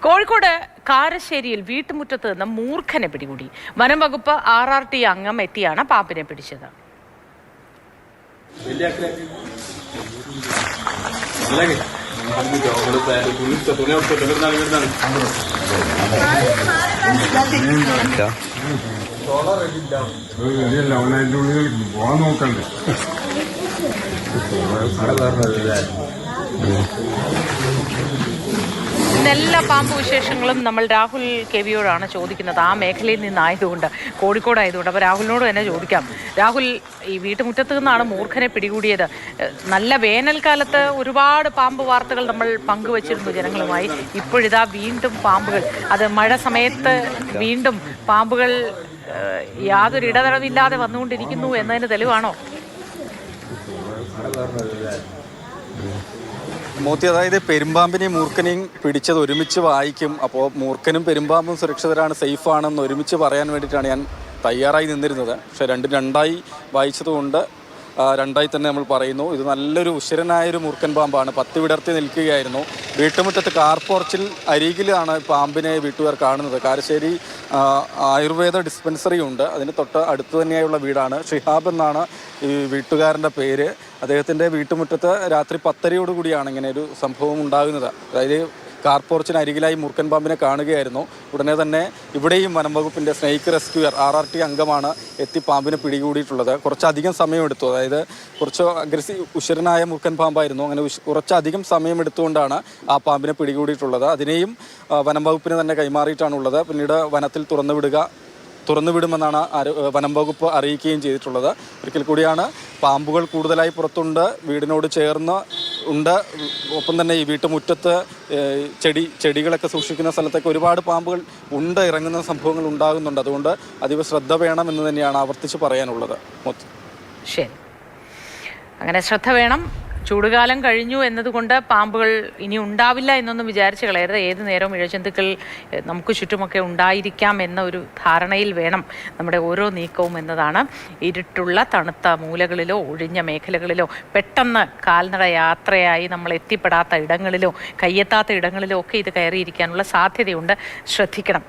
കോഴിക്കോട് കാരശ്ശേരിയിൽ വീട്ടുമുറ്റത്ത് നിന്ന് മൂർഖനെ പിടികൂടി. വനം വകുപ്പ് RRT അംഗം എത്തിയാണ് പാമ്പിനെ പിടിച്ചത്. ഇന്നെല്ലാ പാമ്പ് വിശേഷങ്ങളും നമ്മൾ രാഹുൽ കെവിയോടാണ് ചോദിക്കുന്നത്. ആ മേഖലയിൽ നിന്നായതുകൊണ്ട്, കോഴിക്കോടായതുകൊണ്ട്. അപ്പോൾ രാഹുലിനോട് തന്നെ ചോദിക്കാം. രാഹുൽ, ഈ വീട്ടുമുറ്റത്ത് നിന്നാണ് മൂർഖനെ പിടികൂടിയത്. നല്ല വേനൽക്കാലത്ത് ഒരുപാട് പാമ്പ് വാർത്തകൾ നമ്മൾ പങ്കുവച്ചിരുന്നു ജനങ്ങളുമായി. ഇപ്പോഴിതാ വീണ്ടും പാമ്പുകൾ. അത് മഴ സമയത്ത് വീണ്ടും പാമ്പുകൾ യാതൊരു ഇടതടവില്ലാതെ വന്നുകൊണ്ടിരിക്കുന്നു എന്നതിന് തെളിവാണോ? മോത്തി, അതായത് പെരുമ്പാമ്പിനെയും മൂർഖനെയും പിടിച്ചത് ഒരുമിച്ച് വായിക്കും. അപ്പോൾ മൂർഖനും പെരുമ്പാമ്പും സുരക്ഷിതരാണ്, സേഫാണെന്ന് ഒരുമിച്ച് പറയാൻ വേണ്ടിയിട്ടാണ് ഞാൻ തയ്യാറായി നിന്നിരുന്നത്. പക്ഷേ രണ്ടായി വായിച്ചതുകൊണ്ട് രണ്ടായി തന്നെ നമ്മൾ പറയുന്നു. ഇത് നല്ലൊരു ഉശിരനായൊരു മൂർഖൻ പാമ്പാണ്. 10 വിടർത്തി നിൽക്കുകയായിരുന്നു. വീട്ടുമുറ്റത്ത് കാർ പോർച്ചിൽ അരികിലാണ് പാമ്പിനെ വീട്ടുകാർ കാണുന്നത്. കാരശ്ശേരി ആയുർവേദ ഡിസ്പെൻസറി ഉണ്ട്, അതിന് തൊട്ട് അടുത്ത് തന്നെയായുള്ള വീടാണ്. ഷിഹാബ് എന്നാണ് ഈ വീട്ടുകാരൻ്റെ പേര്. അദ്ദേഹത്തിൻ്റെ വീട്ടുമുറ്റത്ത് രാത്രി 10:30യോടുകൂടിയാണ് ഇങ്ങനെ ഒരു സംഭവം ഉണ്ടാകുന്നത്. അതായത് കാർ പോർച്ചിന് അരികിലായി മൂർഖൻ പാമ്പിനെ കാണുകയായിരുന്നു. ഉടനെ തന്നെ ഇവിടെയും വനം വകുപ്പിൻ്റെ സ്നേക്ക് റെസ്ക്യൂർ RRT അംഗമാണ് എത്തി പാമ്പിനെ പിടികൂടിയിട്ടുള്ളത്. കുറച്ചധികം സമയമെടുത്തു. അതായത് കുറച്ച് ഉശിരനായ മൂർഖൻ പാമ്പായിരുന്നു. അങ്ങനെ കുറച്ചധികം സമയമെടുത്തുകൊണ്ടാണ് ആ പാമ്പിനെ പിടികൂടിയിട്ടുള്ളത്. അതിനെയും വനം വകുപ്പിന് തന്നെ കൈമാറിയിട്ടാണുള്ളത്. പിന്നീട് വനത്തിൽ തുറന്നുവിടുമെന്നാണ് വനം വകുപ്പ് അറിയിക്കുകയും ചെയ്തിട്ടുള്ളത്. ഒരിക്കൽ കൂടിയാണ്, പാമ്പുകൾ കൂടുതലായി പുറത്തുണ്ട്, വീടിനോട് ചേർന്ന് ഉണ്ട്. ഒപ്പം തന്നെ ഈ വീട്ടുമുറ്റത്ത് ചെടികളൊക്കെ സൂക്ഷിക്കുന്ന സ്ഥലത്തൊക്കെ ഒരുപാട് പാമ്പുകൾ ഉണ്ട്, ഇറങ്ങുന്ന സംഭവങ്ങൾ ഉണ്ടാകുന്നുണ്ട്. അതുകൊണ്ട് അതീവ ശ്രദ്ധ വേണം എന്ന് തന്നെയാണ് ആവർത്തിച്ച് പറയാനുള്ളത്. ശരി, അങ്ങനെ ശ്രദ്ധ വേണം. ചൂടുകാലം കഴിഞ്ഞു എന്നതുകൊണ്ട് പാമ്പുകൾ ഇനി ഉണ്ടാവില്ല എന്നൊന്നും വിചാരിച്ച് കളയരുത്. ഏത് നേരവും ഇഴജന്തുക്കൾ നമുക്ക് ചുറ്റുമൊക്കെ ഉണ്ടായിരിക്കാം എന്ന ഒരു ധാരണയിൽ വേണം നമ്മുടെ ഓരോ നീക്കവും എന്നതാണ്. ഇരുട്ടുള്ള തണുത്ത മൂലകളിലോ ഒഴിഞ്ഞ മേഖലകളിലോ പെട്ടെന്ന് കാൽനട യാത്രയായി നമ്മൾ എത്തിപ്പെടാത്ത ഇടങ്ങളിലോ കയ്യെത്താത്ത ഇടങ്ങളിലോ ഒക്കെ ഇത് കയറിയിരിക്കാനുള്ള സാധ്യതയുണ്ട്. ശ്രദ്ധിക്കണം.